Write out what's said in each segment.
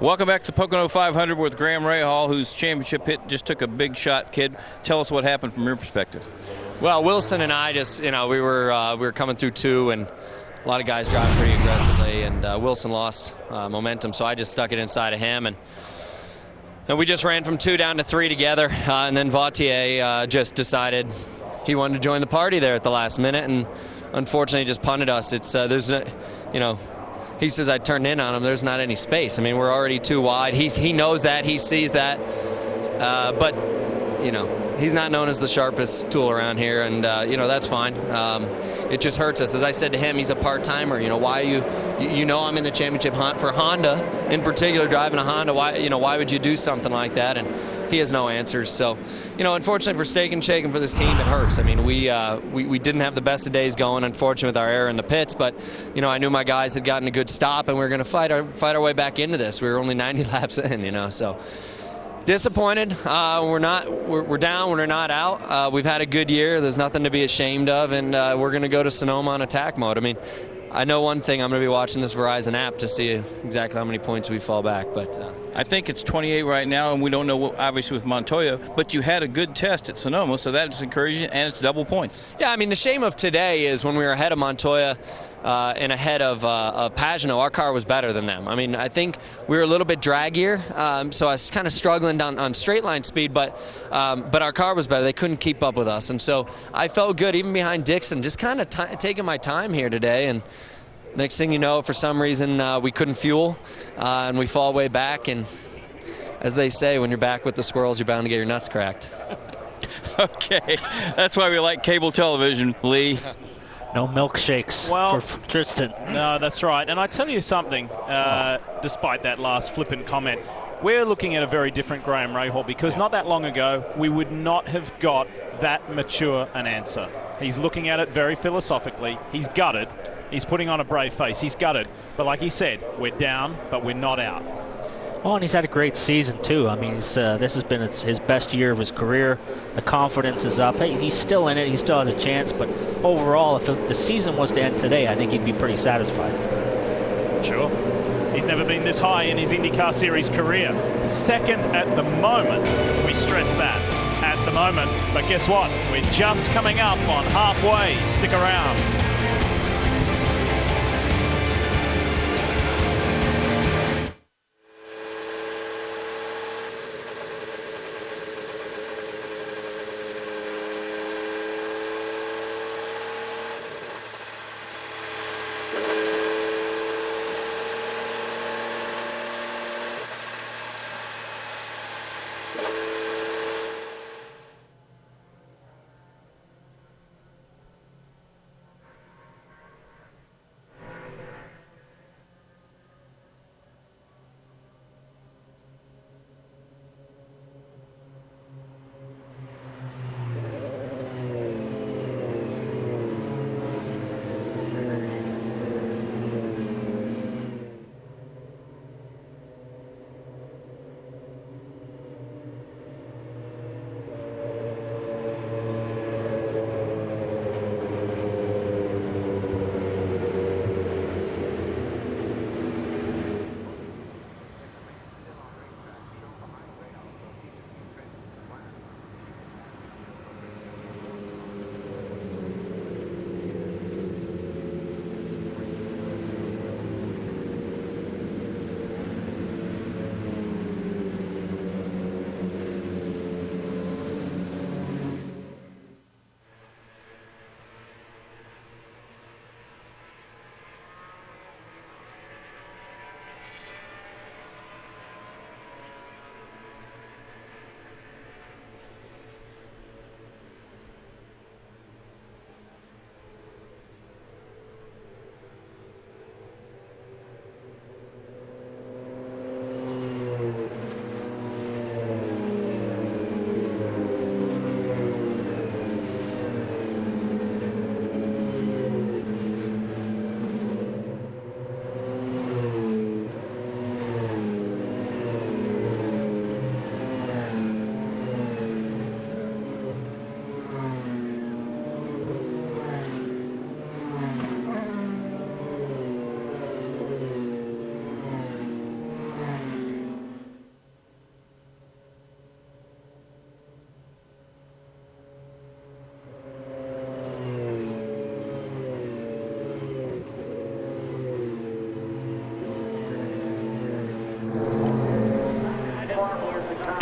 Welcome back to Pocono 500 with Graham Rahal, whose championship hit just took a big shot. Kid, tell us what happened from your perspective. Well, Wilson and I just, we were coming through two, and a lot of guys driving pretty aggressively, and Wilson lost momentum, so I just stuck it inside of him, and we just ran from 2 down to 3 together, and then Vautier just decided he wanted to join the party there at the last minute, and unfortunately just punted us. It's there's no, he says I turned in on him. There's not any space. I mean, we're already too wide. He knows that. He sees that. But, he's not known as the sharpest tool around here, and, that's fine. It just hurts us. As I said to him, he's a part-timer. Why I'm in the championship hunt for Honda, in particular, driving a Honda. Why would you do something like that? And he has no answers. So, unfortunately for Steak and Shaken for this team, it hurts. I mean, we didn't have the best of days going, unfortunately, with our error in the pits. But, I knew my guys had gotten a good stop, and we were going to fight our way back into this. We were only 90 laps in, so disappointed. We're down. We're not out. We've had a good year. There's nothing to be ashamed of, and we're going to go to Sonoma on attack mode. I mean, I know one thing. I'm going to be watching this Verizon app to see exactly how many points we fall back. But I think it's 28 right now, and we don't know, obviously, with Montoya. But you had a good test at Sonoma, so that's encouraging, and it's double points. Yeah, I mean, the shame of today is when we were ahead of Montoya and ahead of Pagano, our car was better than them. I mean, I think we were a little bit draggier, so I was kind of struggling on straight line speed, but our car was better. They couldn't keep up with us, and so I felt good, even behind Dixon, just kind of taking my time here today, and next thing you know, for some reason, we couldn't fuel, and we fall way back, and as they say, when you're back with the squirrels, you're bound to get your nuts cracked. Okay, that's why we like cable television, Lee. No milkshakes for Tristan. No, that's right. And I tell you something, despite that last flippant comment, we're looking at a very different Graham Rahal, because not that long ago, we would not have got that mature an answer. He's looking at it very philosophically. He's gutted. He's putting on a brave face. He's gutted. But like he said, we're down, but we're not out. Oh, and he's had a great season, too. I mean, this has been his best year of his career. The confidence is up. Hey, he's still in it. He still has a chance. But overall, if the season was to end today, I think he'd be pretty satisfied. Sure. He's never been this high in his IndyCar Series career. Second at the moment. We stress that. At the moment. But guess what? We're just coming up on halfway. Stick around.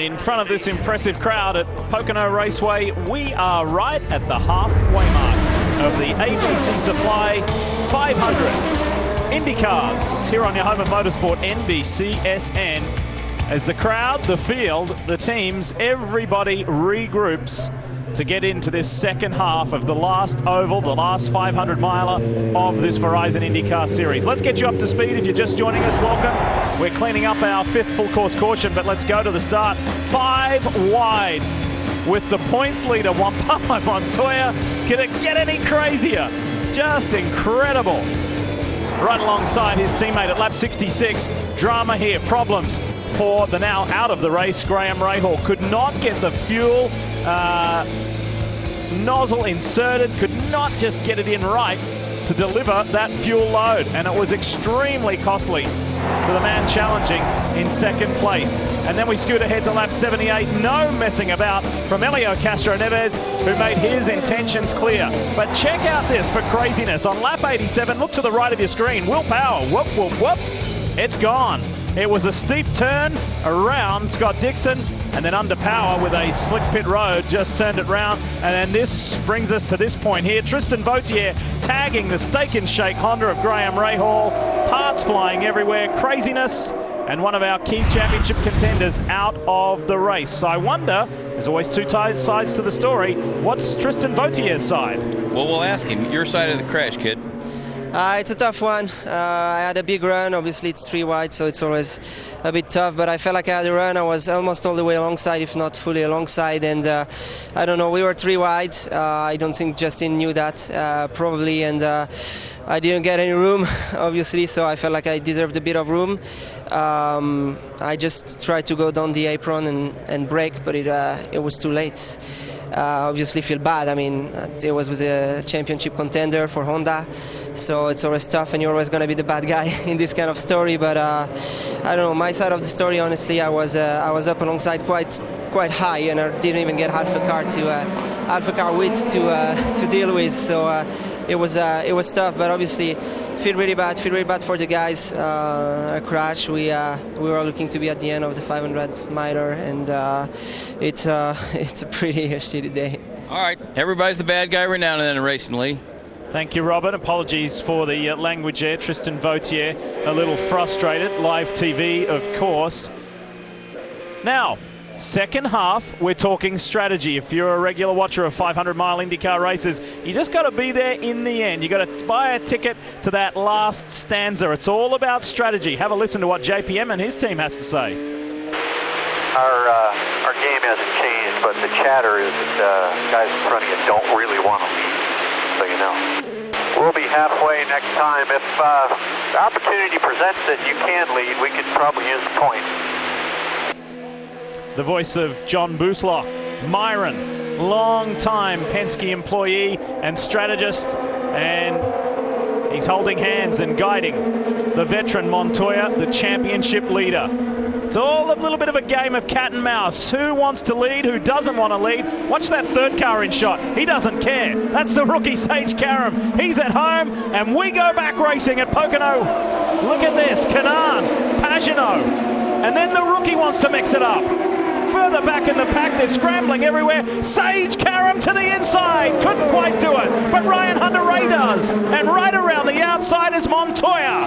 in front of this impressive crowd at Pocono Raceway. We are right at the halfway mark of the ABC Supply 500 IndyCars here on your home of motorsport, NBCSN. As the crowd, the field, the teams, everybody regroups to get into this second half of the last oval, the last 500 miler of this Verizon IndyCar Series. Let's get you up to speed. If you're just joining us, welcome. We're cleaning up our 5th full course caution, but let's go to the start. 5 wide with the points leader, Juan Pablo Montoya. Can it get any crazier? Just incredible. Right alongside his teammate at lap 66. Drama here, problems for the now out of the race, Graham Rahal. Could not get the fuel nozzle inserted, could not just get it in right to deliver that fuel load, and it was extremely costly to the man challenging in second place. And then we scoot ahead to lap 78. No messing about from Helio Castro Neves, who made his intentions clear. But check out this for craziness. On lap 87, look to the right of your screen. Will Power, whoop, whoop, whoop. It's gone. It was a steep turn around Scott Dixon, and then under power with a slick pit road, just turned it round. And then this brings us to this point here. Tristan Vautier tagging the Steak and Shake Honda of Graham Rahal. Parts flying everywhere, craziness, and one of our key championship contenders out of the race. So I wonder, there's always two sides to the story, what's Tristan Vautier's side? Well, we'll ask him. Your side of the crash, kid. It's a tough one. I had a big run. Obviously, it's 3 wide, so it's always a bit tough. But I felt like I had a run. I was almost all the way alongside, if not fully alongside. And I don't know, we were 3 wide. I don't think Justin knew that, probably. And I didn't get any room, obviously, so I felt like I deserved a bit of room. I just tried to go down the apron and brake, but it was too late. Obviously feel bad. I mean, it was with a championship contender for Honda, so it's always tough, and you're always going to be the bad guy in this kind of story. But I don't know, my side of the story, honestly, I was up alongside quite high, and I didn't even get half a car width to deal with. So it was tough, but obviously feel really bad for the guys. A crash. We were looking to be at the end of the 500 miler, and it's a pretty shitty day. All right, everybody's the bad guy every now and then in racing, Lee. Thank you, Robert. Apologies for the language there. Tristan Vautier a little frustrated. Live TV, of course. Now, second half, we're talking strategy. If you're a regular watcher of 500-mile IndyCar races, you just got to be there in the end. You got to buy a ticket to that last stanza. It's all about strategy. Have a listen to what JPM and his team has to say. Our game hasn't changed, but the chatter is that guys in front of you don't really want to lead, so you know. We'll be halfway next time. If the opportunity presents that you can lead, we could probably use the point. The voice of John Booslock, Myron, long-time Penske employee and strategist, and he's holding hands and guiding the veteran Montoya, the championship leader. It's all a little bit of a game of cat and mouse. Who wants to lead? Who doesn't want to lead? Watch that third car in shot. He doesn't care. That's the rookie Sage Karam. He's at home, and we go back racing at Pocono. Look at this. Canaan, Pagano, and then the rookie wants to mix it up. Further back in the pack, they're scrambling everywhere. Sage Karam to the inside. Couldn't quite do it, but Ryan Hunter-Reay does. And right around the outside is Montoya.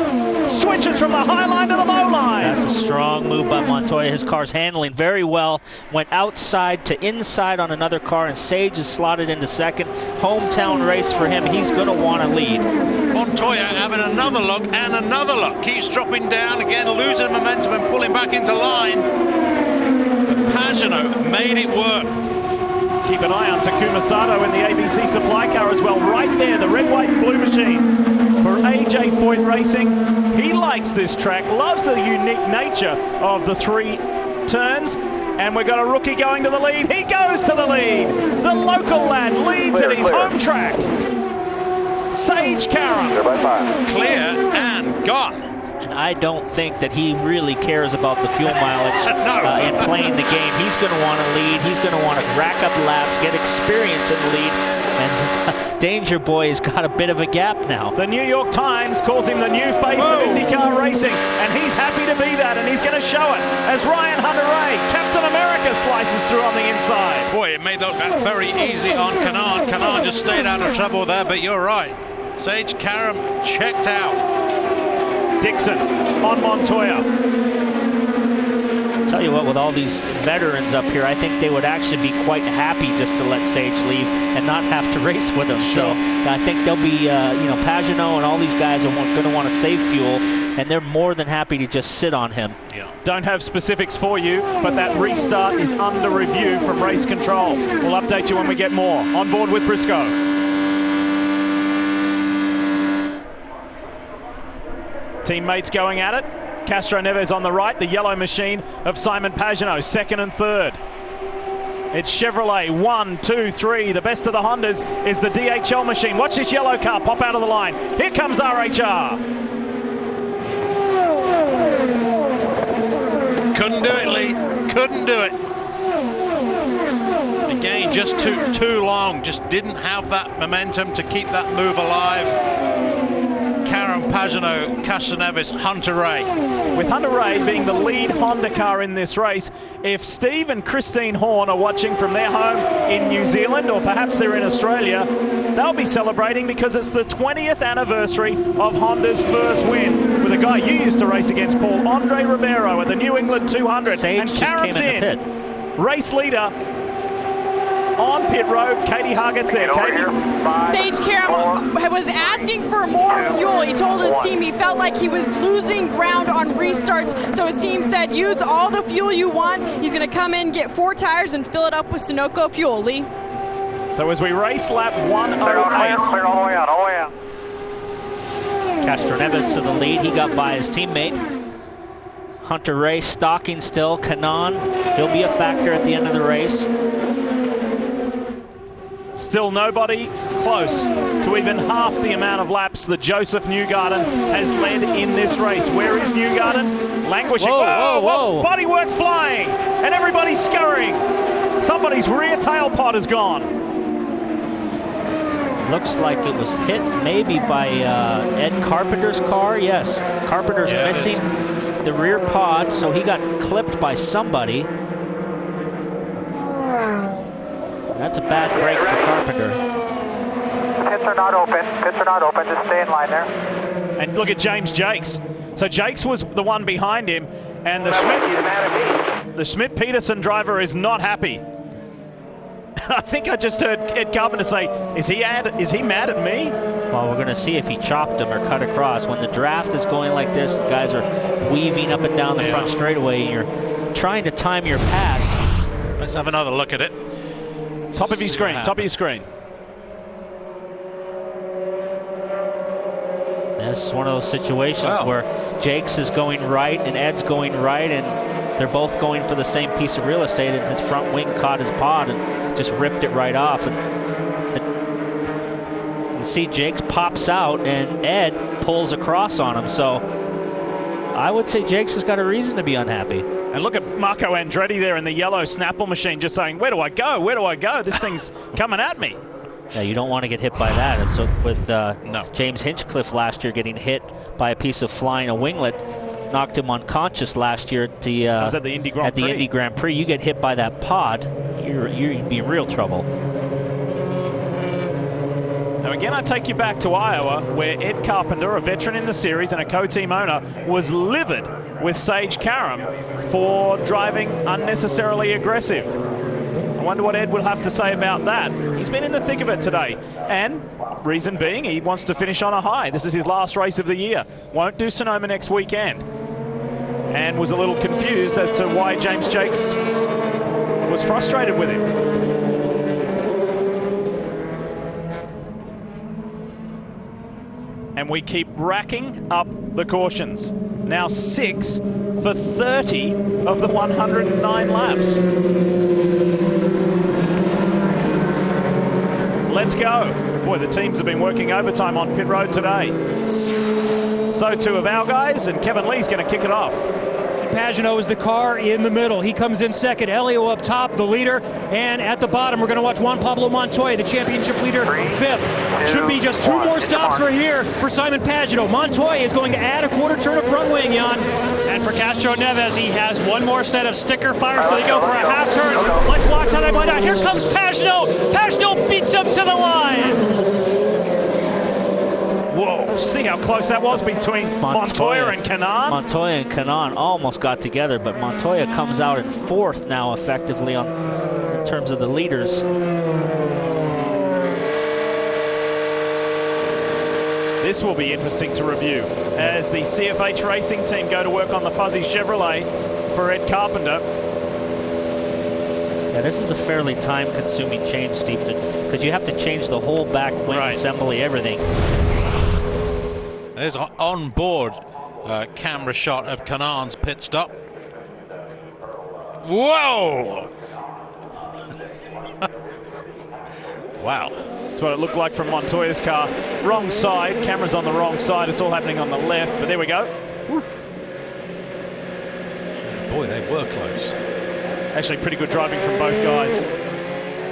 Switches from the high line to the low line. That's a strong move by Montoya. His car's handling very well. Went outside to inside on another car, and Sage is slotted into second. Hometown race for him. He's going to want to lead. Montoya having another look and another look. Keeps dropping down again, losing momentum and pulling back into line. Pagano made it work. Keep an eye on Takuma Sato in the ABC supply car as well. Right there, the red, white, and blue machine for AJ Foyt Racing. He likes this track, loves the unique nature of the 3 turns. And we've got a rookie going to the lead. He goes to the lead. The local lad leads at his home track. Sage Karam. Clear and gone. And I don't think that he really cares about the fuel mileage in playing the game. He's going to want to lead. He's going to want to rack up laps, get experience in the lead, And Danger Boy has got a bit of a gap now. The New York Times calls him the new face of IndyCar racing, and he's happy to be that, and he's going to show it as Ryan Hunter-Reay, Captain America, slices through on the inside. Boy, it may look very easy on Canard. Canard just stayed out of trouble there, but you're right. Sage Karam checked out. Dixon on Montoya. Tell you what, with all these veterans up here, I think they would actually be quite happy just to let Sage leave and not have to race with him. So I think they'll be, Pagenaud and all these guys are going to want to save fuel, and they're more than happy to just sit on him. Yeah. Don't have specifics for you, but that restart is under review from race control. We'll update you when we get more. On board with Briscoe. Teammates going at it. Castro Neves on the right, the yellow machine of Simon Pagenaud, second and third. It's Chevrolet, 1, 2, 3. The best of the Hondas is the DHL machine. Watch this yellow car pop out of the line. Here comes RHR. Couldn't do it, Lee. Couldn't do it. Again, just too long. Just didn't have that momentum to keep that move alive. Karam, Pagenaud, Castroneves, Hunter-Reay. With Hunter-Reay being the lead Honda car in this race, if Steve and Christine Horn are watching from their home in New Zealand, or perhaps they're in Australia, they'll be celebrating because it's the 20th anniversary of Honda's first win with a guy you used to race against, Paul, Andre Ribeiro at the New England 200. Sage and just Karam's came in the pit. Race leader on pit road. Katie Hargett's there. Katie. Sage Karam was asking for more fuel. He told his team he felt like he was losing ground on restarts, so his team said, use all the fuel you want. He's going to come in, get 4 tires, and fill it up with Sunoco fuel. Lee? So as we race lap 108. Clear all the way out, all the way out. Castroneves to the lead. He got by his teammate. Hunter-Reay stalking still. Kanaan, he'll be a factor at the end of the race. Still nobody close to even half the amount of laps that Joseph Newgarden has led in this race. Where is Newgarden? Languishing. Whoa. Bodywork flying, and everybody's scurrying. Somebody's rear tail pod is gone. Looks like it was hit maybe by Ed Carpenter's car. Yes, Carpenter's missing the rear pod, so he got clipped by somebody. That's a bad break for Carpenter. Pits are not open. Just stay in line there. And look at James Jakes. So Jakes was the one behind him, and the Schmidt-Peterson driver is not happy. I think I just heard Ed Carpenter say, is he mad at me? Well, we're going to see if he chopped him or cut across. When the draft is going like this, the guys are weaving up and down the front straightaway, and you're trying to time your pass. Let's have another look at it. Top of your screen. This is one of those situations where Jakes is going right and Ed's going right, and they're both going for the same piece of real estate, and his front wing caught his pod and just ripped it right off. And you see Jakes pops out and Ed pulls across on him. So I would say Jakes has got a reason to be unhappy. And look at Marco Andretti there in the yellow Snapple machine just saying, where do I go? This thing's coming at me. Yeah, you don't want to get hit by that. And so with James Hinchcliffe last year getting hit by a piece of flying a winglet, knocked him unconscious last year at the Indy Grand Prix. You get hit by that pod, you'd be in real trouble. Now again, I take you back to Iowa, where Ed Carpenter, a veteran in the series and a co-team owner, was livid with Sage Karam for driving unnecessarily aggressive. I wonder what Ed will have to say about that. He's been in the thick of it today, and reason being, he wants to finish on a high. This is his last race of the year. Won't do Sonoma next weekend. And was a little confused as to why James Jakes was frustrated with him. And we keep racking up the cautions. Now 6 for 30 of the 109 laps. Let's go. Boy, the teams have been working overtime on pit road today. So too have our guys, and Kevin Lee's going to kick it off. Pagenaud is the car in the middle. He comes in second. Elio up top, the leader. And at the bottom, we're going to watch Juan Pablo Montoya, the championship leader, fifth. Should be just 2 more stops for here for Simon Pagenaud. Montoya is going to add a quarter turn of front wing, Jan. And for Castro Neves, he has one more set of sticker fires. Will he go for a half turn? Let's watch how they play out. Here comes Pagenaud. Pagenaud beats him to the line. Whoa, see how close that was between Montoya and Kanaan? Montoya and Kanaan almost got together, but Montoya comes out in 4th now effectively in terms of the leaders. This will be interesting to review as the CFH Racing team go to work on the fuzzy Chevrolet for Ed Carpenter. Yeah, this is a fairly time-consuming change, Steve, because you have to change the whole back wing assembly, everything. There's an on-board camera shot of Kanaan's pit stop. Whoa! Wow. That's what it looked like from Montoya's car. Wrong side. Camera's on the wrong side. It's all happening on the left, but there we go. Boy, they were close. Actually, pretty good driving from both guys.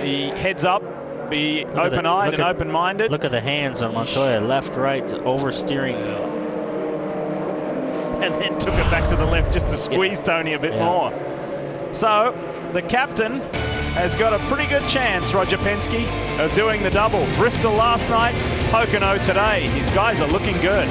The heads up, be open-eyed and open-minded. Look at the hands on Montoya, left, right, oversteering. And then took it back to the left just to squeeze Tony a bit more. So, the captain has got a pretty good chance, Roger Penske, of doing the double. Bristol last night, Pocono today. His guys are looking good.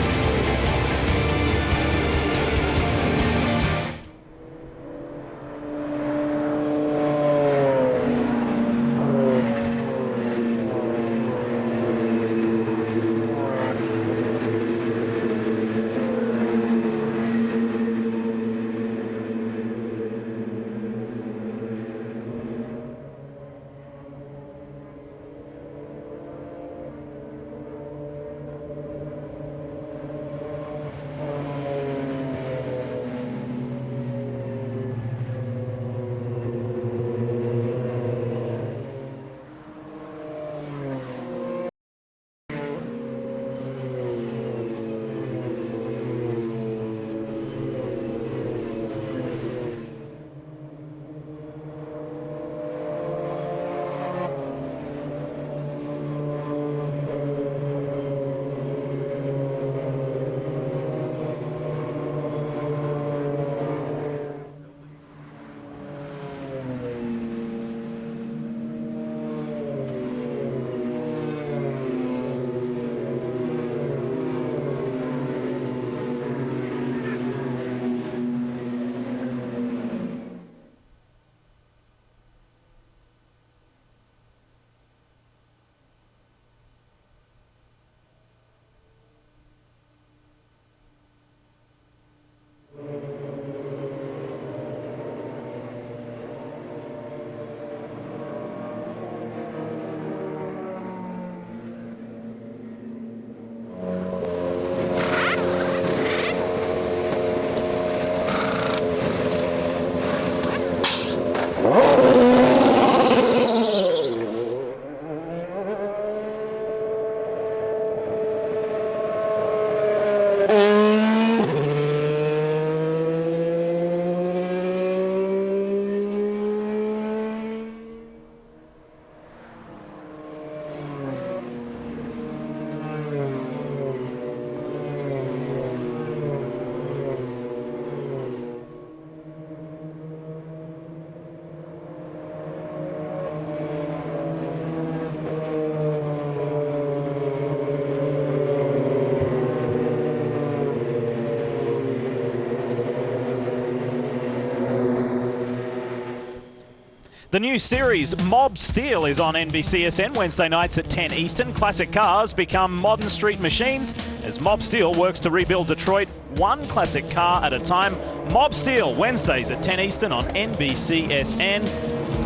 The new series, Mob Steel, is on NBCSN Wednesday nights at 10 Eastern. Classic cars become modern street machines as Mob Steel works to rebuild Detroit one classic car at a time. Mob Steel, Wednesdays at 10 Eastern on NBCSN.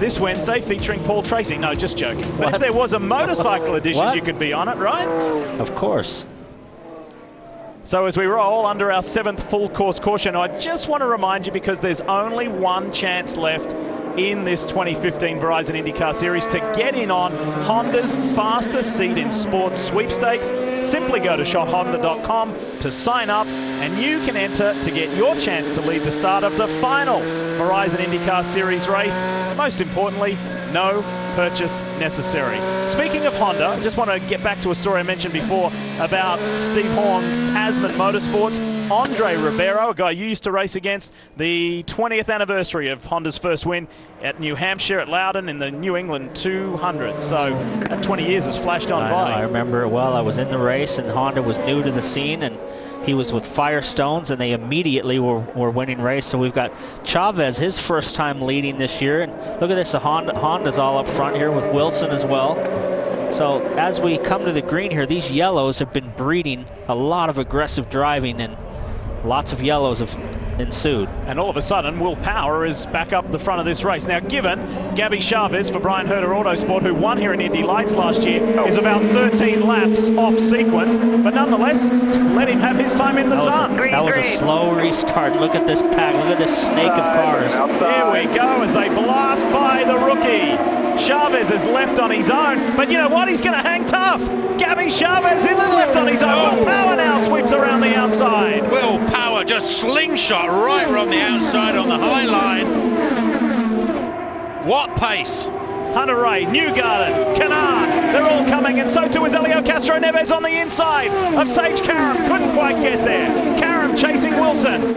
This Wednesday featuring Paul Tracy. No, just joking. But if there was a motorcycle edition, you could be on it, right? Of course. So as we roll under our 7th full course caution, I just want to remind you, because there's only one chance left in this 2015 Verizon IndyCar Series to get in on Honda's fastest seat in sports sweepstakes. Simply go to shophonda.com to sign up and you can enter to get your chance to lead the start of the final Verizon IndyCar Series race. Most importantly, no purchase necessary. Speaking of Honda, I just want to get back to a story I mentioned before about Steve Horn's Tasman Motorsports. Andre Ribeiro, a guy you used to race against, the 20th anniversary of Honda's first win at New Hampshire at Loudon in the New England 200. So that 20 years has flashed on by. I remember it well. I was in the race, and Honda was new to the scene, and he was with Firestones, and they immediately were winning race. So we've got Chavez, his first time leading this year. And look at this, the Honda's all up front here with Wilson as well. So as we come to the green here, these yellows have been breeding a lot of aggressive driving, and lots of yellows have ensued. And all of a sudden, Will Power is back up the front of this race. Now, given Gabby Chavez for Brian Herter Autosport, who won here in Indy Lights last year, is about 13 laps off sequence, but nonetheless, let him have his time in the sun. That was a slow restart. Look at this pack. Look at this snake of cars. Here we go as they blast by the rookie. Chavez is left on his own, but you know what? He's going to hang tough. Gabby Chavez isn't left on his own. Will Power now sweeps around the outside. Will Power just slingshot right from the outside on the high line. What pace! Hunter-Reay, Newgarden, Canaan, they're all coming, and so too is Elio Castro Neves on the inside of Sage Karam. Couldn't quite get there. Karam chasing Wilson.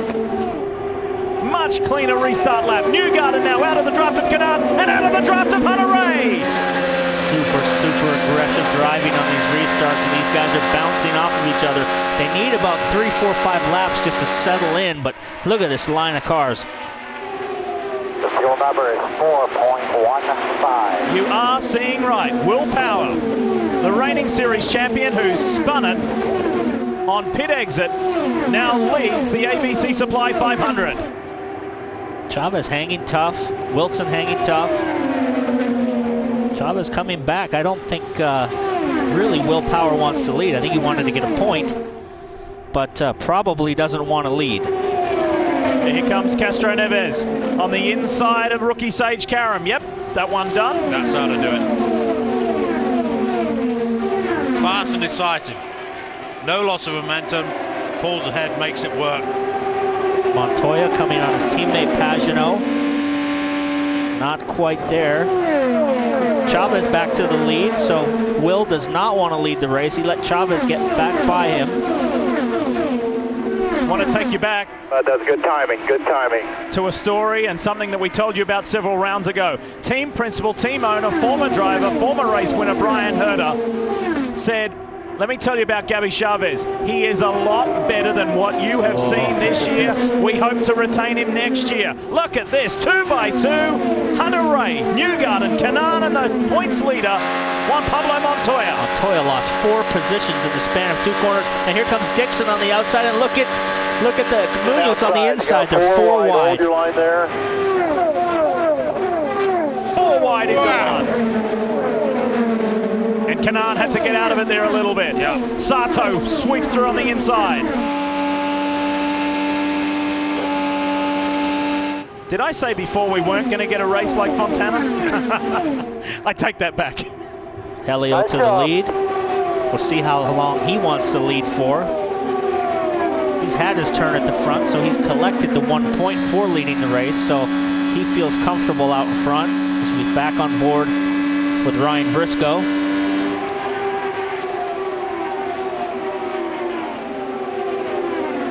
Much cleaner restart lap. Newgarden now out of the draft of Canaan and out of the draft of Hunter-Reay. Super aggressive driving on these restarts, and these guys are bouncing off of each other. They need about 3, 4, 5 laps just to settle in, but look at this line of cars. The fuel number is 4.15. You are seeing right. Will Power, the reigning series champion who spun it on pit exit, now leads the ABC Supply 500. Chavez hanging tough. Wilson hanging tough. Chavez coming back. I don't think really Will Power wants to lead. I think he wanted to get a point, but probably doesn't want to lead. Here comes Castro Neves on the inside of rookie Sage Karam. Yep, that one done. That's how to do it. Fast and decisive. No loss of momentum. Pulls ahead, makes it work. Montoya coming on his teammate Pagenaud. Not quite there. Chavez back to the lead, so Will does not want to lead the race. He let Chavez get back by him. Want to take you back. That's good timing, To a story and something that we told you about several rounds ago. Team principal, team owner, former driver, former race winner Brian Herter said, let me tell you about Gabby Chavez. He is a lot better than what you have seen this year. We hope to retain him next year. Look at this, 2x2. Hunter-Reay, Newgarden, Canaan, and the points leader, Juan Pablo Montoya. Montoya lost 4 positions in the span of 2 corners, and here comes Dixon on the outside, and look at the Munoz on the inside. They're 4 wide. Hold your line there. 4 wide in one. And Canaan had to get out of it there a little bit. Yeah. Sato sweeps through on the inside. Did I say before we weren't going to get a race like Fontana? I take that back. Helio to the lead. We'll see how long he wants to lead for. He's had his turn at the front, so he's collected the 1 point for leading the race, so he feels comfortable out in front. He'll be back on board with Ryan Briscoe.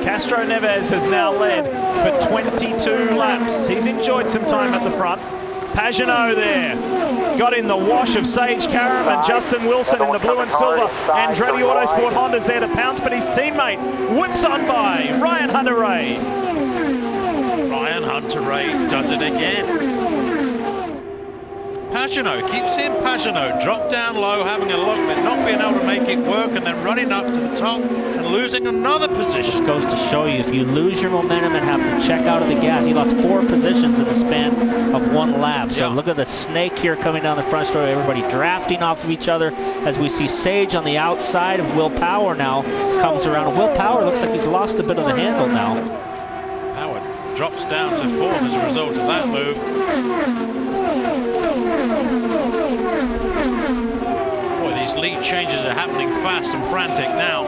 Castro Neves has now led for 22 laps. He's enjoyed some time at the front. Pagenaud there. Got in the wash of Sage Karam and Justin Wilson in the blue and silver. Andretti Autosport Honda's there to pounce, but his teammate whips on by. Ryan Hunter-Reay. Ryan Hunter-Reay does it again. Pagenaud, keep seeing Pagenaud drop down low, having a look, but not being able to make it work, and then running up to the top and losing another position. This goes to show you, if you lose your momentum and have to check out of the gas, he lost 4 positions in the span of 1 lap. So look at the snake here coming down the front straight. Everybody drafting off of each other as we see Sage on the outside of Will Power now comes around. Will Power looks like he's lost a bit of the handle now. Power drops down to 4th as a result of that move. Boy, these lead changes are happening fast and frantic now.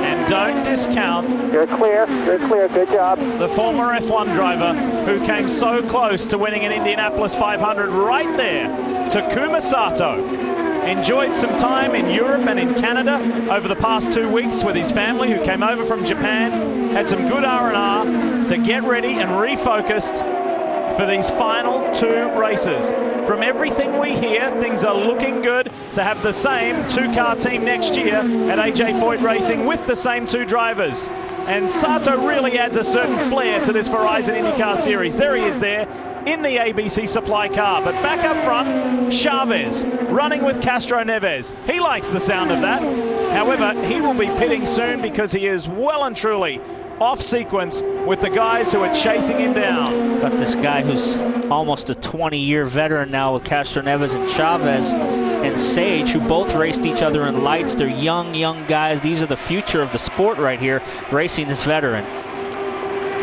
And don't discount. You're clear. You're clear. Good job. The former F1 driver who came so close to winning an Indianapolis 500 right there, Takuma Sato. Enjoyed some time in Europe and in Canada over the past 2 weeks with his family who came over from Japan. Had some good R&R to get ready and refocused for these final 2 races. From everything we hear, things are looking good to have the same 2-car team next year at AJ Foyt Racing with the same 2 drivers. And Sato really adds a certain flair to this Verizon IndyCar Series. There he is there in the ABC supply car. But back up front, Chavez running with Castro Neves. He likes the sound of that. However, he will be pitting soon because he is well and truly off sequence with the guys who are chasing him down. Got this guy who's almost a 20-year veteran now with Castro Neves and Chavez and Sage, who both raced each other in lights. They're young guys. These are the future of the sport right here, racing this veteran.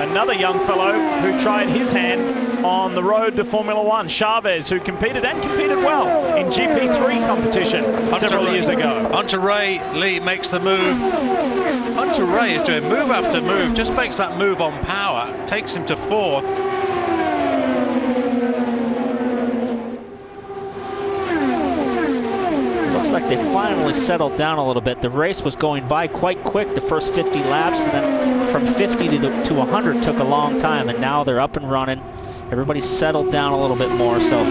Another young fellow who tried his hand on the road to Formula One, Chavez, who competed well in GP3 competition several years ago. Hunter-Reay, Lee makes the move. Hunter-Reay is doing move after move, just makes that move on power, takes him to 4th. Looks like they finally settled down a little bit. The race was going by quite quick the first 50 laps, and then from 50 to 100 took a long time, and now they're up and running. Everybody's settled down a little bit more, so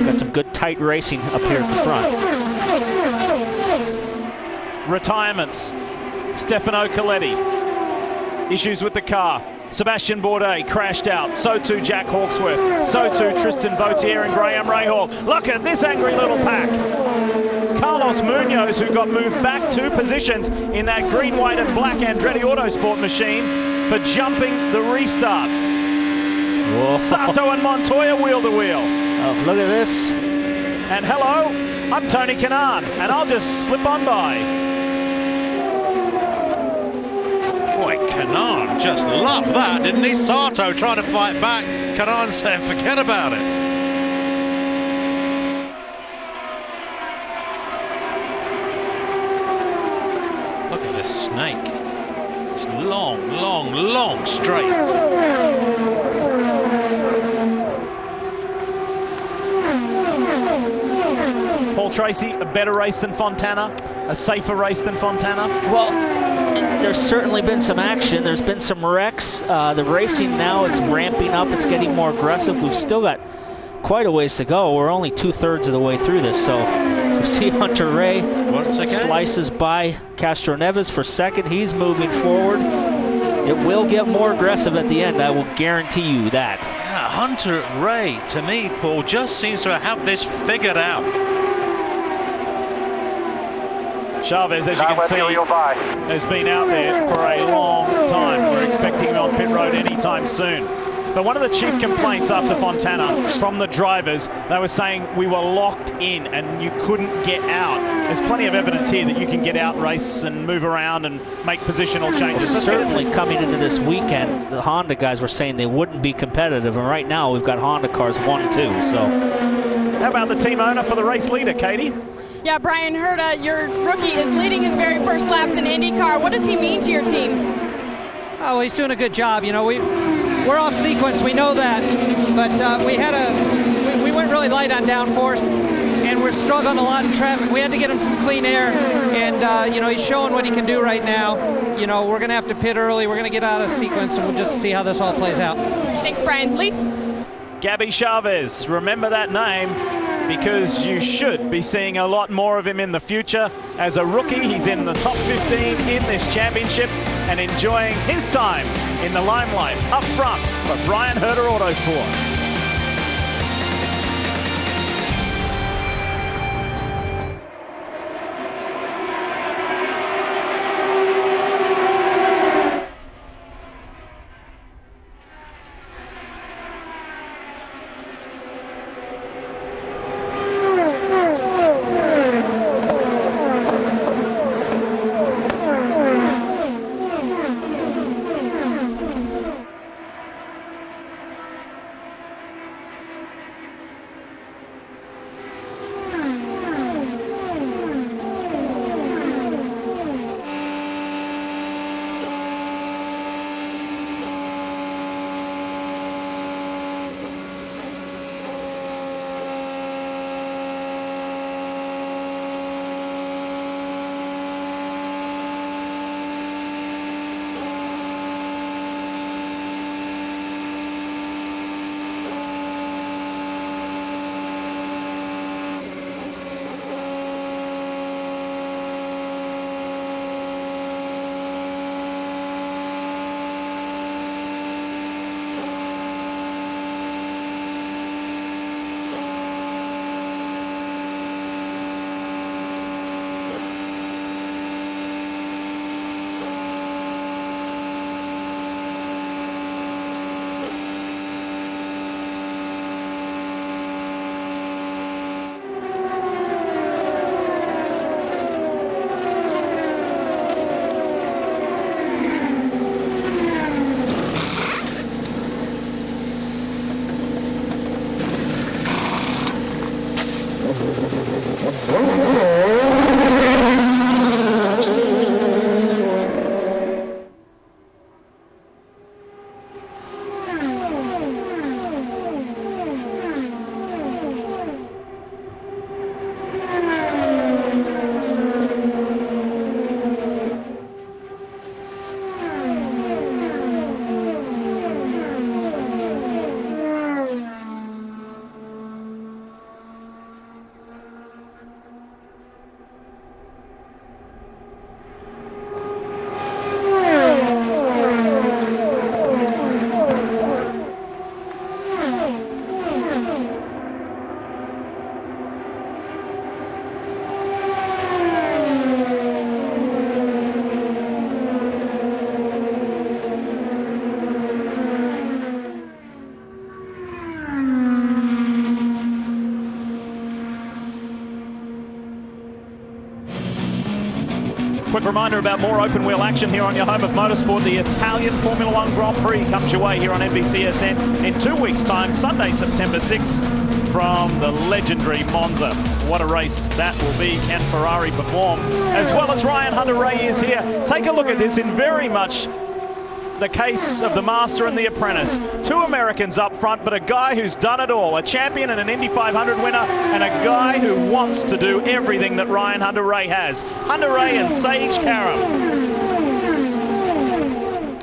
got some good tight racing up here at the front. Retirements. Stefano Coletti. Issues with the car. Sebastian Bourdais crashed out. So too Jack Hawksworth. So too Tristan Vautier and Graham Rahal. Look at this angry little pack. Carlos Munoz, who got moved back 2 positions in that green, white and black Andretti Autosport machine for jumping the restart. Whoa. Sato and Montoya wheel to wheel. Oh, look at this. And hello, I'm Tony Kanaan, and I'll just slip on by. Boy, Kanaan just loved that, didn't he? Sato trying to fight back. Kanaan said, forget about it. Look at this snake. It's long straight. Paul Tracy, a better race than Fontana? A safer race than Fontana? Well, there's certainly been some action. There's been some wrecks. The racing now is ramping up. It's getting more aggressive. We've still got quite a ways to go. We're only 2/3 of the way through this. So you see Hunter-Reay slices by Castro Neves for second. He's moving forward. It will get more aggressive at the end. I will guarantee you that. Yeah, Hunter-Reay, to me, Paul, just seems to have this figured out. Chavez, as you can see, has been out there for a long time. We're expecting him on pit road anytime soon. But one of the chief complaints after Fontana from the drivers, they were saying we were locked in and you couldn't get out. There's plenty of evidence here that you can get out, race and move around and make positional changes. Well, certainly coming into this weekend, the Honda guys were saying they wouldn't be competitive, and right now we've got Honda cars 1-2. So, how about the team owner for the race leader, Katie? Yeah, Brian Herta, your rookie, is leading his very first laps in IndyCar. What does he mean to your team? Oh, he's doing a good job. You know, we're off sequence, we know that, but we went really light on downforce, and we're struggling a lot in traffic. We had to get him some clean air, and you know, he's showing what he can do right now. You know, we're going to have to pit early. We're going to get out of sequence, and we'll just see how this all plays out. Thanks, Brian. Lee? Gabby Chavez, remember that name, because you should be seeing a lot more of him in the future. As a rookie, he's in the top 15 in this championship and enjoying his time in the limelight up front for Brian Herta Autosport. Quick reminder about more open wheel action here on your home of motorsport. The Italian Formula One Grand Prix comes your way here on NBCSN in 2 weeks' time, Sunday, September 6th, from the legendary Monza. What a race that will be. Can Ferrari perform? As well as Ryan Hunter-Reay is here. Take a look at this in very much the case of the Master and the Apprentice. Two Americans up front, but a guy who's done it all. A champion and an Indy 500 winner, and a guy who wants to do everything that Ryan Hunter-Reay has. Hunter-Reay and Sage Karam.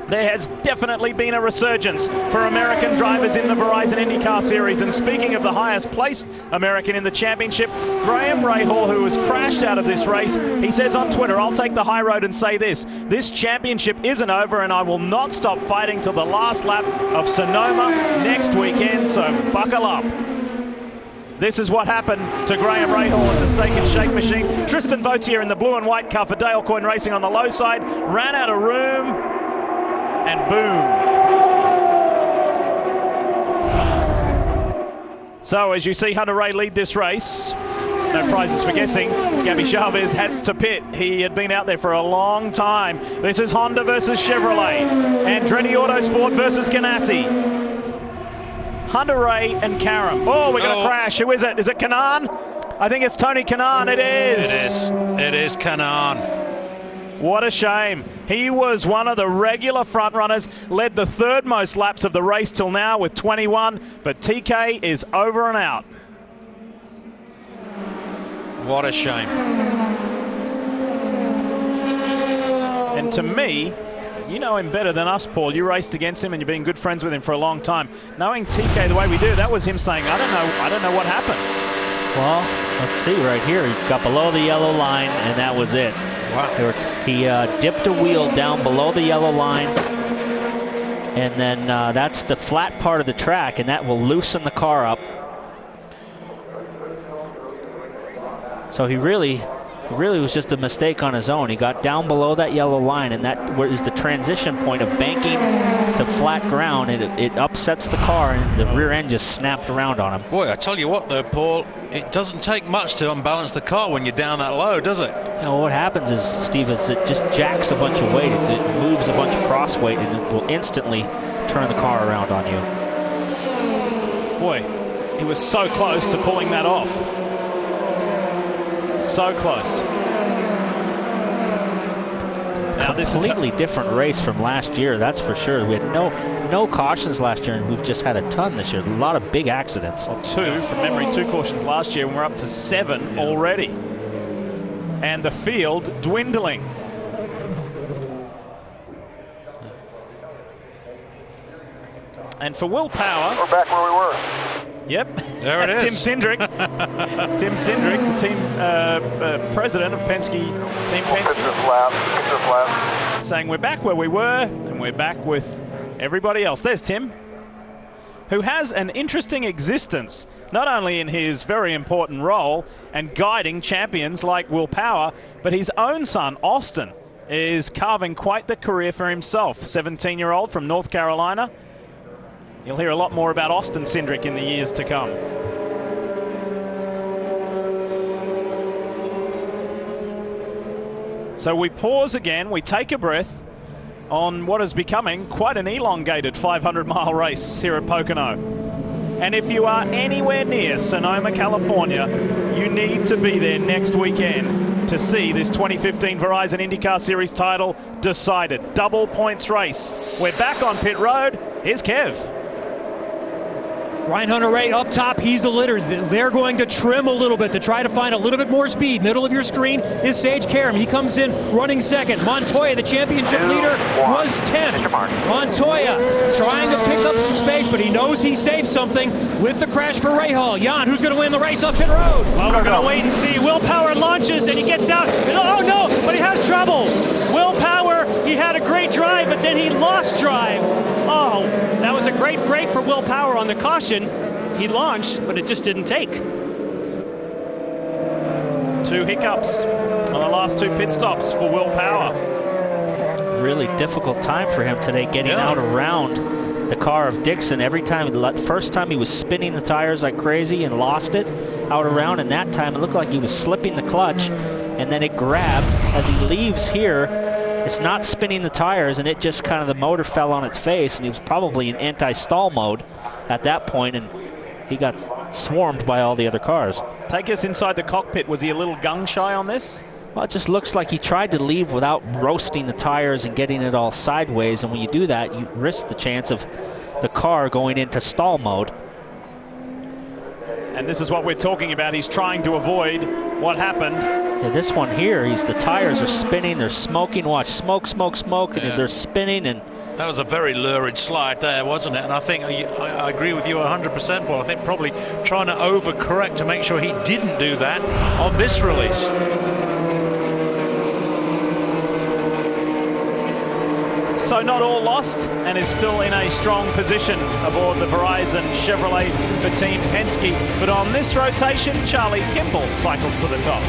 There has definitely been a resurgence for American drivers in the Verizon Indycar Series. And speaking of the highest placed American in the championship, Graham Rahal, who has crashed out of this race, he says on Twitter, "I'll take the high road and say this. This championship isn't over, and I will not stop fighting till the last lap of Sonoma next weekend, so buckle up." This is what happened to Graham Rahal at the Steak and Shake machine. Tristan Vautier in the blue and white car for Dale Coyne Racing on the low side, ran out of room, and boom. So as you see Hunter-Reay lead this race, no prizes for guessing, Gabby Chavez had to pit. He had been out there for a long time. This is Honda versus Chevrolet. Andretti Autosport versus Ganassi. Hunter-Reay and Karam. Oh, we're going to crash. Who is it? Is it Kanaan? I think it's Tony Kanaan. It is. It is Kanaan. What a shame. He was one of the regular front runners, led the third most laps of the race till now with 21, but TK is over and out. What a shame. And to me, you know him better than us, Paul. You raced against him and you've been good friends with him for a long time. Knowing TK the way we do, that was him saying, I don't know what happened. Well, let's see right here. He got below the yellow line, and that was it. Wow. He dipped a wheel down below the yellow line, and then that's the flat part of the track, and that will loosen the car up. So he really was just a mistake on his own. He got down below that yellow line, and that is the transition point of banking to flat ground. It upsets the car, and the rear end just snapped around on him. Boy, I tell you what, though, Paul, it doesn't take much to unbalance the car when you're down that low, does it? You know, what happens is, Steve, is it just jacks a bunch of weight. It moves a bunch of cross weight, and it will instantly turn the car around on you. Boy, he was so close to pulling that off. So close. Now this is completely different race from last year, that's for sure. We had no cautions last year, and we've just had a ton this year. A lot of big accidents. Well, from memory, 2 cautions last year, and we're up to 7 already. And the field dwindling. And for Will Power, we're back where we were. Yep, there it is. Tim Cindric. Tim Cindric, the team president of Penske, Team Penske. Lap. Saying we're back where we were, and we're back with everybody else. There's Tim, who has an interesting existence, not only in his very important role and guiding champions like Will Power, but his own son, Austin, is carving quite the career for himself. 17-year-old from North Carolina. You'll hear a lot more about Austin Cindric in the years to come. So we pause again, we take a breath on what is becoming quite an elongated 500-mile race here at Pocono. And if you are anywhere near Sonoma, California, you need to be there next weekend to see this 2015 Verizon IndyCar Series title decided. Double points race. We're back on pit road. Here's Kev. Ryan Hunter-Reay up top, he's the leader. They're going to trim a little bit to try to find a little bit more speed. Middle of your screen is Sage Karam. He comes in running second. Montoya, the championship leader, was 10th. Montoya trying to pick up some space, but he knows he saved something with the crash for Rahal. Jan, who's going to win the race up pit road? Well, we're going to wait and see. Will Power launches, and he gets out. Oh, no, but he has trouble. Will Power, he had a great drive, but then he lost drive. Oh, that was a great break for Will Power on the caution. He launched, but it just didn't take. 2 hiccups on the last 2 pit stops for Will Power. Really difficult time for him today getting out around the car of Dixon. Every time, first time he was spinning the tires like crazy and lost it out around, and that time it looked like he was slipping the clutch. and then it grabbed as he leaves here. It's not spinning the tires, and it just kind of, the motor fell on its face, and he was probably in anti-stall mode at that point, and he got swarmed by all the other cars. Take us inside the cockpit. Was he a little gun-shy on this? Well, it just looks like he tried to leave without roasting the tires and getting it all sideways, and when you do that, you risk the chance of the car going into stall mode. And this is what we're talking about. He's trying to avoid what happened. Yeah, this one here, the tires are spinning, they're smoking. Watch, smoke, smoke, smoke, and they're spinning. And that was a very lurid slide there, wasn't it? And I think I agree with you 100%, Paul. I think probably trying to overcorrect to make sure he didn't do that on this release. So not all lost, and is still in a strong position aboard the Verizon Chevrolet for Team Penske. But on this rotation, Charlie Kimball cycles to the top.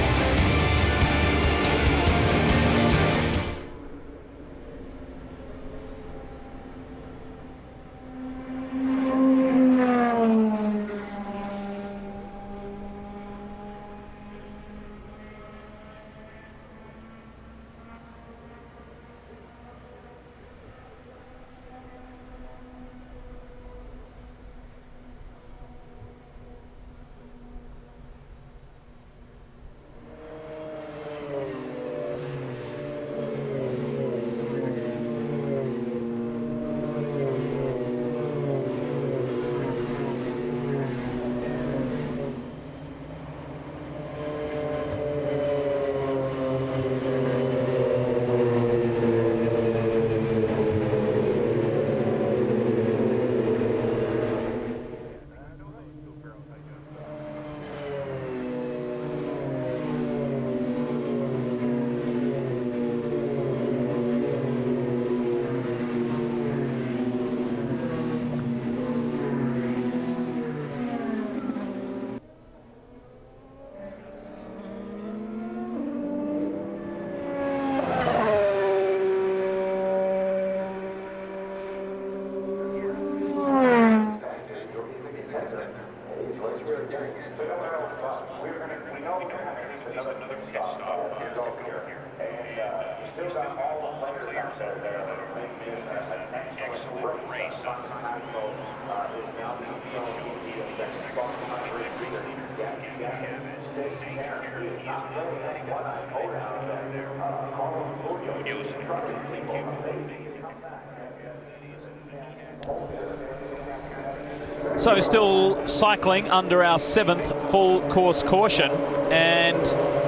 So still cycling under our 7th full course caution, and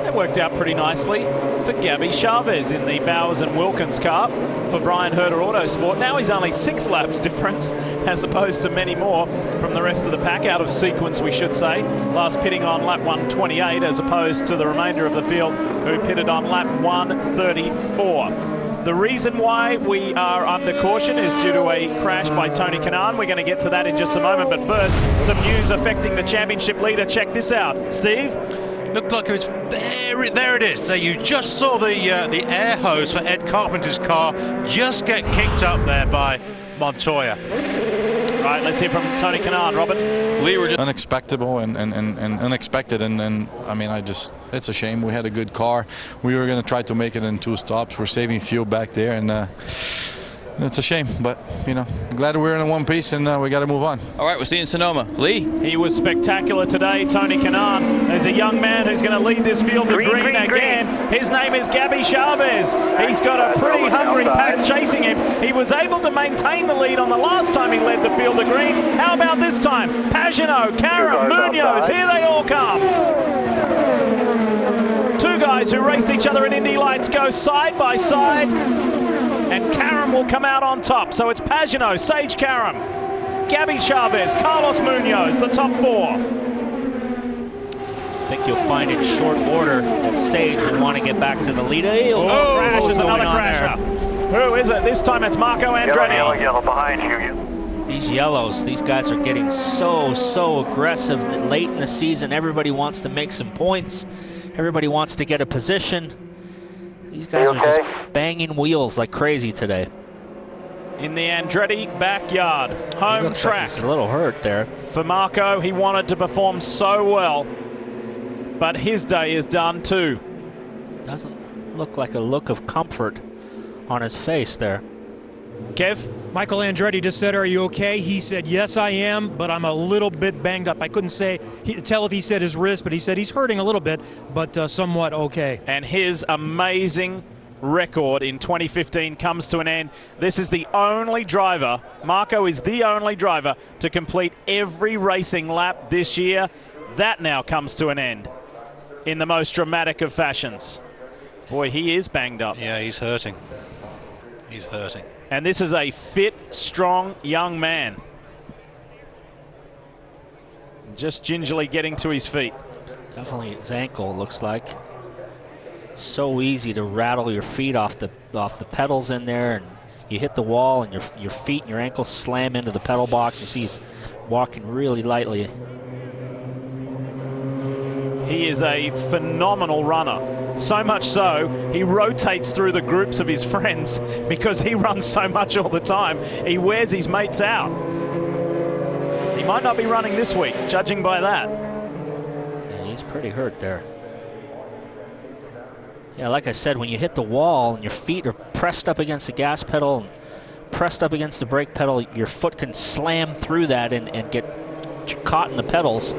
it worked out pretty nicely for Gabby Chavez in the Bowers and Wilkins car for Brian Herter Autosport. Now he's only 6 laps difference as opposed to many more from the rest of the pack, out of sequence we should say. Last pitting on lap 128 as opposed to the remainder of the field who pitted on lap 134. The reason why we are under caution is due to a crash by Tony Kanaan. We're going to get to that in just a moment, but first, some news affecting the championship leader. Check this out. Steve? Looked like it was there it is. So you just saw the air hose for Ed Carpenter's car just get kicked up there by Montoya. Right, let's hear from Tony Kanaan, Robin. Lee, were just unexpected and unexpected, and I mean, it's a shame. We had a good car. We were going to try to make it in 2 stops. We're saving fuel back there, and it's a shame, but glad we're in one piece, and we got to move on. All right, we'll see you in Sonoma. Lee? He was spectacular today, Tony Kanaan. There's a young man who's going to lead this field to green again. His name is Gabby Chavez. He's got a pretty hungry pack chasing him. He was able to maintain the lead on the last time he led the field to green. How about this time? Pagano, Karam, Munoz, here they all come. 2 guys who raced each other in Indy Lights go side by side. And Karam will come out on top. So it's Pagano, Sage Karam, Gabby Chavez, Carlos Munoz, the top 4. I think you'll find in short order that Sage will want to get back to the lead. Crashes, another crasher. Who is it? This time it's Marco Andretti. Yellow behind you. These yellows, these guys are getting so aggressive late in the season. Everybody wants to make some points. Everybody wants to get a position. These guys are just banging wheels like crazy today. In the Andretti backyard, home track. Like he's a little hurt there. For Marco, he wanted to perform so well, but his day is done too. Doesn't look like a look of comfort on his face there. Kev? Michael Andretti just said, "Are you okay?" He said, "Yes, I am, but I'm a little bit banged up." I couldn't tell if he said his wrist, but he said he's hurting a little bit, but somewhat okay. And his amazing record in 2015 comes to an end. This is the only driver, Marco is the only driver to complete every racing lap this year. That now comes to an end in the most dramatic of fashions. Boy, he is banged up. Yeah, he's hurting. He's hurting. And this is a fit, strong young man. Just gingerly getting to his feet. Definitely his ankle, looks like. So easy to rattle your feet off the pedals in there, and you hit the wall and your feet and your ankles slam into the pedal box. You see he's walking really lightly. He is a phenomenal runner. So much so, he rotates through the groups of his friends because he runs so much all the time. He wears his mates out. He might not be running this week, judging by that. Yeah, he's pretty hurt there. Yeah, like I said, when you hit the wall and your feet are pressed up against the gas pedal and pressed up against the brake pedal, your foot can slam through that and get caught in the pedals.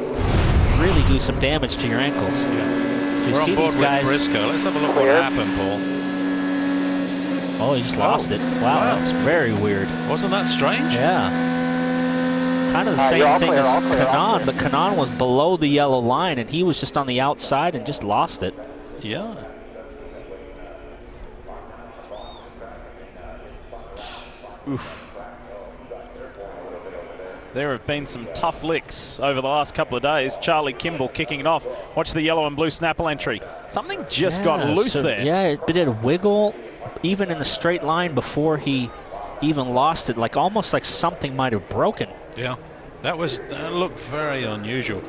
Really do some damage to your ankles. Yeah. You We're see on board these guys. with Briscoe. Let's have a look what happened, Paul. Oh, he just lost it. Wow, that's very weird. Wasn't that strange? Yeah. Kind of the same thing as Kanan, but Kanan was below the yellow line, and he was just on the outside and just lost it. Yeah. Oof. There have been some tough licks over the last couple of days. Charlie Kimball kicking it off. Watch the yellow and blue Snapple entry. Something just got loose there. Yeah, it did a wiggle even in the straight line before he even lost it, like almost like something might have broken. Yeah, that looked very unusual.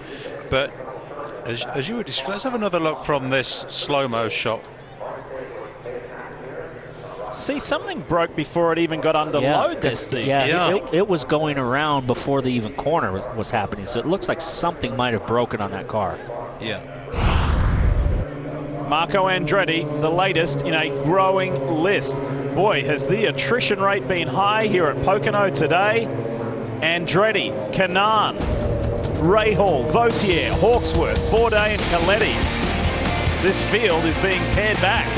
But as you were describing, let's have another look from this slow-mo shot. See, something broke before it even got under load this thing. It was going around before the even corner was happening, so it looks like something might have broken on that car. Yeah. Marco Andretti, the latest in a growing list. Boy, has the attrition rate been high here at Pocono today. Andretti, Kanan, Rahal, Vautier, Hawksworth, Bourdais and Coletti. This field is being pared back.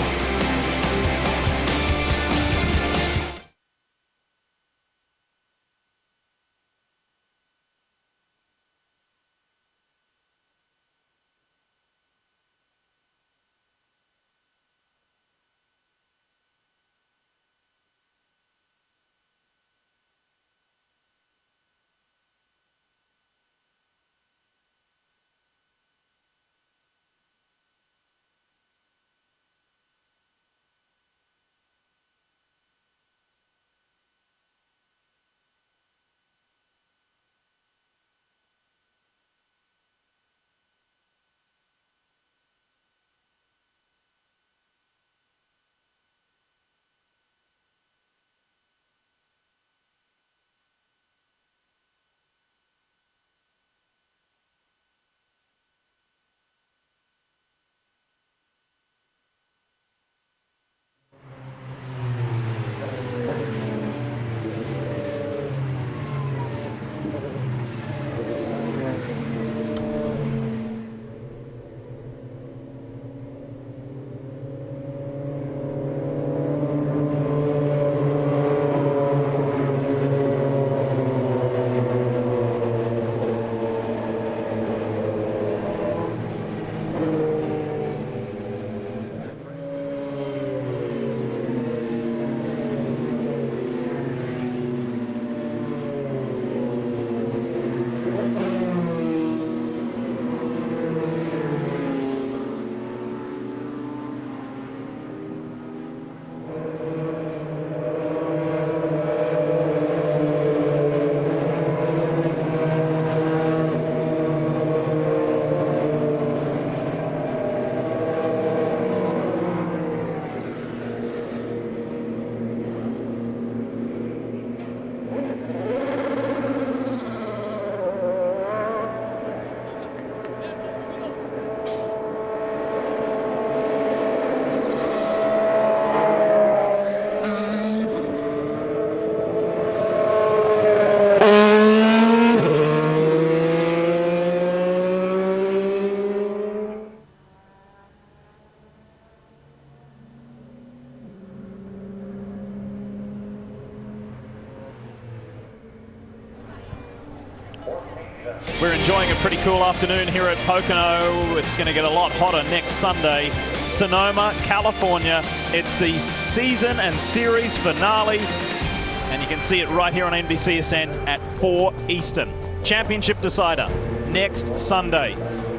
We're enjoying a pretty cool afternoon here at Pocono. It's going to get a lot hotter next Sunday. Sonoma, California. It's the season and series finale. And you can see it right here on NBCSN at 4 Eastern. Championship decider next Sunday.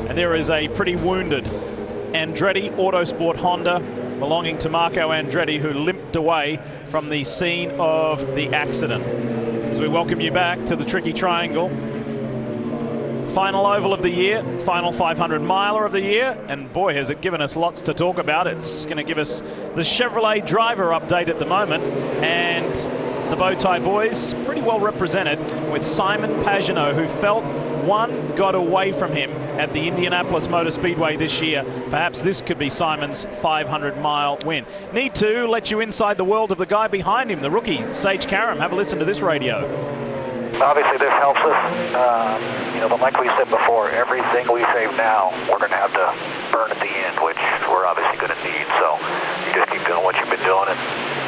And there is a pretty wounded Andretti Autosport Honda belonging to Marco Andretti, who limped away from the scene of the accident. As we welcome you back to the Tricky Triangle. Final oval of the year, final 500 miler of the year, and boy, has it given us lots to talk about. It's going to give us the Chevrolet driver update at the moment, and the Bowtie boys pretty well represented with Simon Pagenaud, who felt one got away from him at the Indianapolis Motor Speedway this year. Perhaps this could be Simon's 500-mile win. Need to let you inside the world of the guy behind him, the rookie, Sage Karam. Have a listen to this radio. Obviously, this helps us, but like we said before, everything we save now, we're going to have to burn at the end, which we're obviously going to need. So you just keep doing what you've been doing, and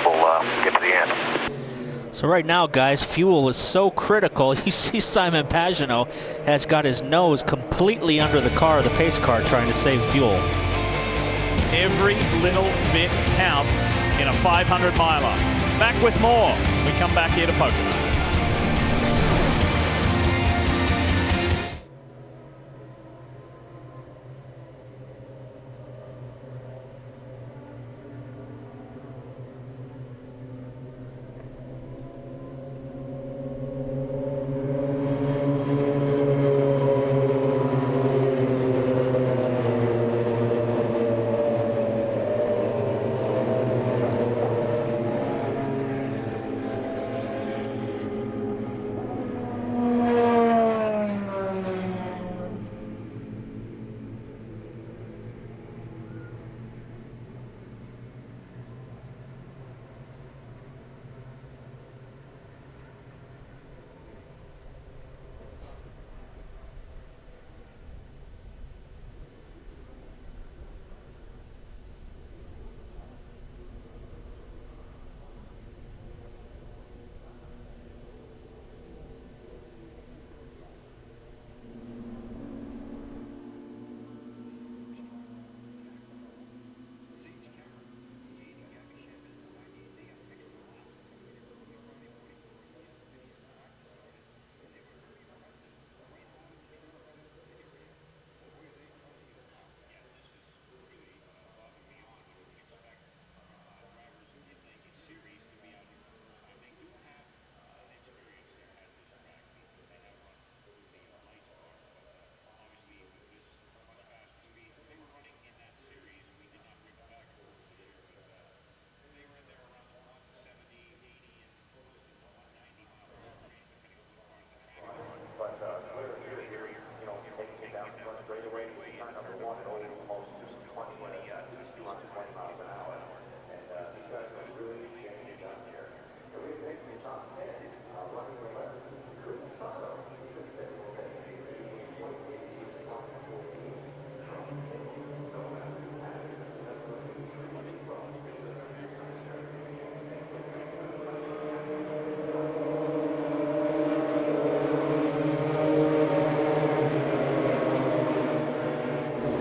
we'll get to the end. So right now, guys, fuel is so critical. You see Simon Pagenaud has got his nose completely under the car, the pace car, trying to save fuel. Every little bit counts in a 500-miler. Back with more. We come back here to Pocono.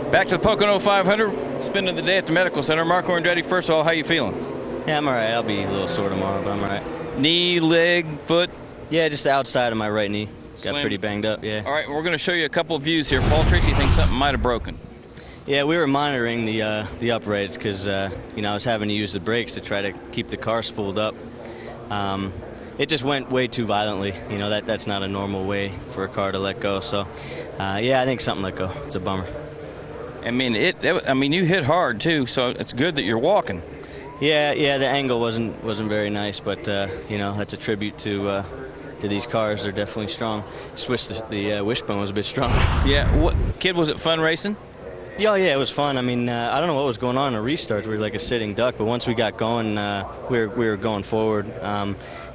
Back to the Pocono 500, spending the day at the medical center. Marco Andretti, first of all, how you feeling? Yeah, I'm all right. I'll be a little sore tomorrow, but I'm all right. Knee, leg, foot? Yeah, just the outside of my right knee. Got Slim. pretty banged up, yeah. All right, we're going to show you a couple of views here. Paul Tracy thinks something might have broken. Yeah, we were monitoring the uprights because, I was having to use the brakes to try to keep the car spooled up. It just went way too violently. That's not a normal way for a car to let go. So, I think something let go. It's a bummer. I mean, you hit hard too, so it's good that you're walking. Yeah, the angle wasn't very nice, but that's a tribute to these cars. They're definitely strong. Just wish the wishbone was a bit stronger. Yeah, kid, was it fun racing? Yeah, it was fun. I mean, I don't know what was going on in the restarts. We were like a sitting duck, but once we got going, we were going forward.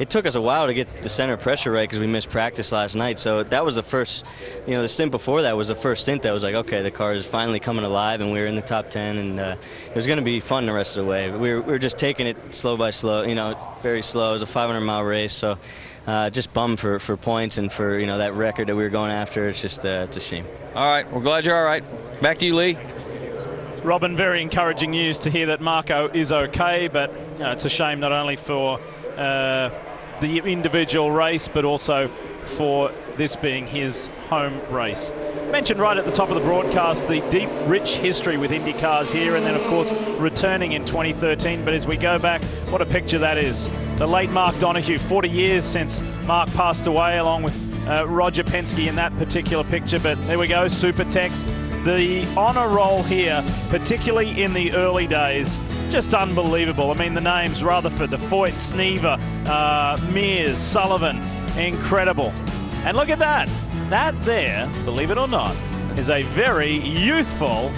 It took us a while to get the center pressure right because we missed practice last night. So that was the first, the stint before that was the first stint that was like, okay, the car is finally coming alive, and we were in the top 10, and it was going to be fun the rest of the way. We were just taking it slow by slow, very slow. It was a 500-mile race, so just bummed for points and for that record that we were going after. It's just it's a shame. All right, we're glad you're all right. Back to you, Lee. Robin, very encouraging news to hear that Marco is okay, but it's a shame not only for the individual race, but also for this being his home race. Mentioned right at the top of the broadcast the deep, rich history with Indycars here, and then of course returning in 2013. But as we go back, what a picture that is. The late Mark Donohue, 40 years since Mark passed away, along with Roger Penske in that particular picture. But there we go, super text. The honour roll here, particularly in the early days, just unbelievable. I mean, the names: Rutherford, the Foyt, Sneaver, Mears, Sullivan, incredible. And look at that. That there, believe it or not, is a very youthful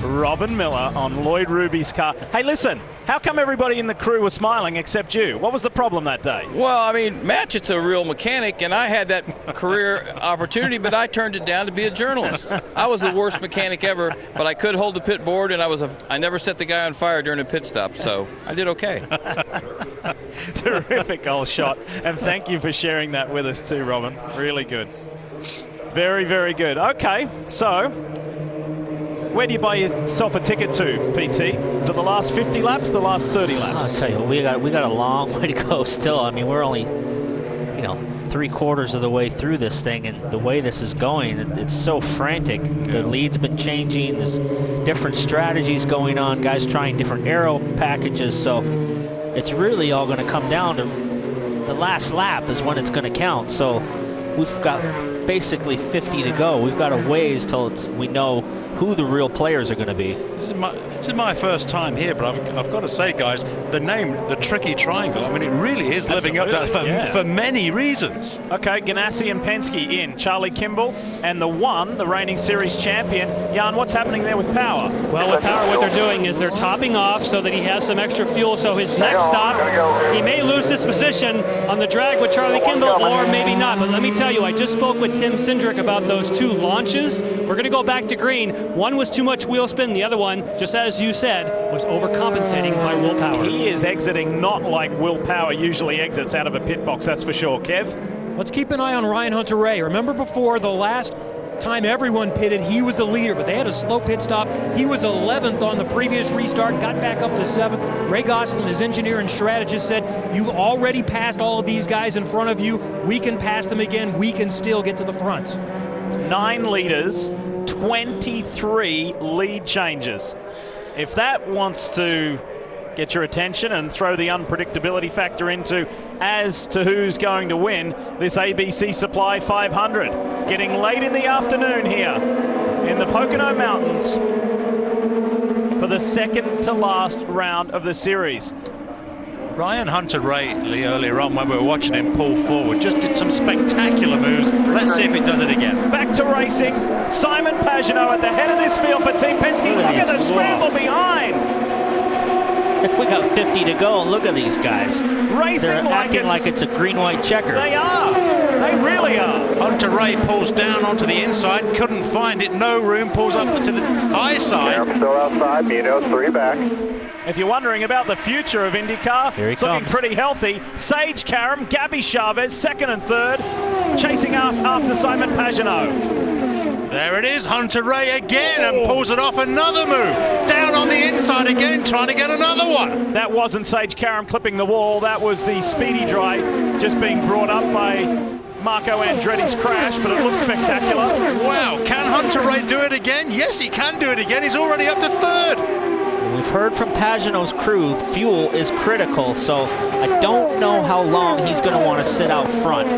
Robin Miller on Lloyd Ruby's car. Hey, listen, how come everybody in the crew was smiling except you? What was the problem that day? Well, I mean, Matchett's a real mechanic, and I had that career opportunity, but I turned it down to be a journalist. I was the worst mechanic ever, but I could hold the pit board, and I never set the guy on fire during a pit stop, so I did okay. Terrific old shot, and thank you for sharing that with us too, Robin. Really good. Very, very good. Okay, so where do you buy yourself a ticket to, PT? Is it the last 50 laps, the last 30 laps? I'll tell you, we got a long way to go still. I mean, we're only, 3/4 of the way through this thing, and the way this is going, it's so frantic. The lead's been changing. There's different strategies going on. Guys trying different aero packages. So it's really all going to come down to the last lap is when it's going to count. So we've got basically 50 to go. We've got a ways till we know who the real players are going to be. This is my first time here, but I've got to say, guys, the name, the Tricky Triangle, I mean, it really is living up to that for many reasons. Okay, Ganassi and Penske in. Charlie Kimball and the reigning series champion. Jan, what's happening there with Power? Well, with Power, what they're doing is they're topping off so that he has some extra fuel. So his next stop, he may lose this position on the drag with Charlie Kimball, or maybe not. But let me tell you, I just spoke with Tim Cindric about those two launches. We're going to go back to green. One was too much wheel spin. The other one, just as you said, was overcompensating by Will Power. He is exiting not like Will Power usually exits out of a pit box, that's for sure. Kev? Let's keep an eye on Ryan Hunter-Reay. Remember before the last time everyone pitted, he was the leader, but they had a slow pit stop. He was 11th on the previous restart, got back up to 7th. Ray Gosselin, his engineer and strategist, said, you've already passed all of these guys in front of you. We can pass them again. We can still get to the fronts. 9 leaders, 23 lead changes. If that wants to get your attention and throw the unpredictability factor into as to who's going to win this ABC Supply 500. Getting late in the afternoon here in the Pocono Mountains for the second to last round of the series. Ryan Hunter-Reay, earlier on when we were watching him pull forward, just did some spectacular moves. Let's see if he does it again. Back to racing. Simon Pagenaud at the head of this field for Team Penske. Look at the scramble behind. We got 50 to go, and look at these guys. Racing They're acting like it's a green-white checker. They are. They really are. Hunter-Reay pulls down onto the inside, couldn't find it, no room, pulls up to the high side. I'm still outside, Munoz 3 back. If you're wondering about the future of IndyCar, it's looking pretty healthy. Sage Karam, Gabby Chavez, 2nd and 3rd, chasing after Simon Pagenaud. There it is, Hunter-Reay again, and pulls it off another move. Down on the inside again, trying to get another one. That wasn't Sage Karam clipping the wall. That was the Speedy Dry just being brought up by Marco Andretti's crash, but it looks spectacular. Wow, can Hunter-Reay do it again? Yes, he can do it again. He's already up to 3rd. We've heard from Pagenaud's crew, fuel is critical, so I don't know how long he's going to want to sit out front.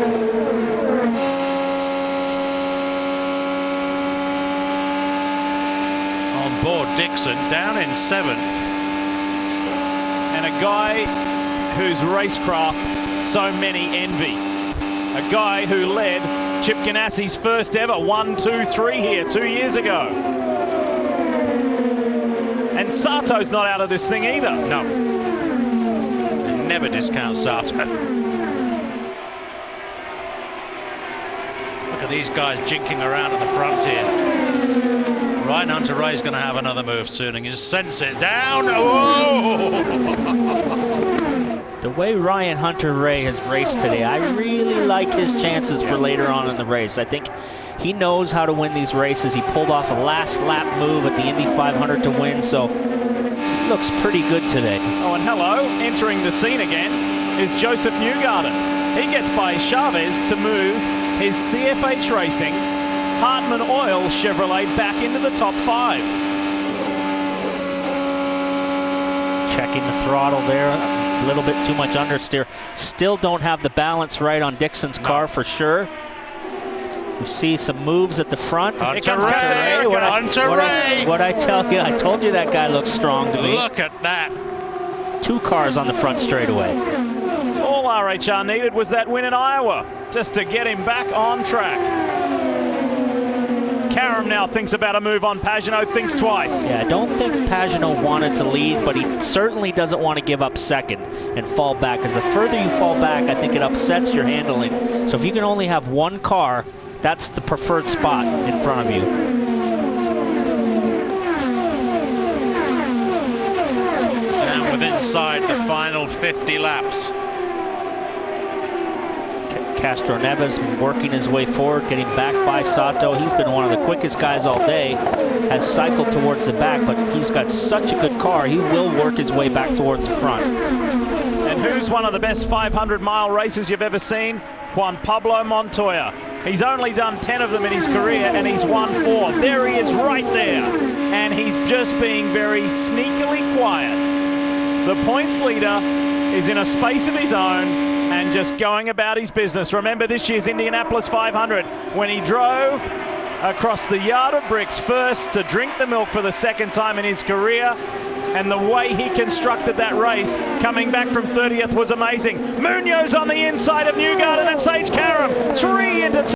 On board Dixon, down in 7th. And a guy whose racecraft so many envy. A guy who led Chip Ganassi's first ever 1-2-3 here 2 years ago. And Sato's not out of this thing either. No. Never discount Sato. Look at these guys jinking around at the front here. Ryan Hunter-Reay's going to have another move soon, and you just sense it down. Oh! The way Ryan Hunter-Reay has raced today, I really like his chances for later on in the race. I think he knows how to win these races. He pulled off a last lap move at the Indy 500 to win, so he looks pretty good today. Oh, and hello, entering the scene again is Joseph Newgarden. He gets by Chavez to move his CFH Racing Hartman Oil Chevrolet back into the top 5. Checking the throttle there, a little bit too much understeer. Still don't have the balance right on Dixon's car for sure. We see some moves at the front. Hunter-Reay! What I tell you, I told you that guy looks strong to me. Look at that. 2 cars on the front straightaway. All RHR needed was that win in Iowa just to get him back on track. Karam now thinks about a move on Pagenaud, thinks twice. Yeah, I don't think Pagenaud wanted to lead, but he certainly doesn't want to give up second and fall back, because the further you fall back, I think it upsets your handling. So if you can only have 1 car, that's the preferred spot in front of you. And with inside the final 50 laps. Castro Neves working his way forward, getting back by Sato. He's been one of the quickest guys all day, has cycled towards the back, but he's got such a good car, he will work his way back towards the front. And who's one of the best 500-mile races you've ever seen? Juan Pablo Montoya. He's only done 10 of them in his career, and he's won 4. There he is right there. And he's just being very sneakily quiet. The points leader is in a space of his own and just going about his business. Remember this year's Indianapolis 500 when he drove across the yard of bricks first to drink the milk for the 2nd time in his career. And the way he constructed that race, coming back from 30th, was amazing. Munoz on the inside of Newgarden and Sage Karam. 3 into 2.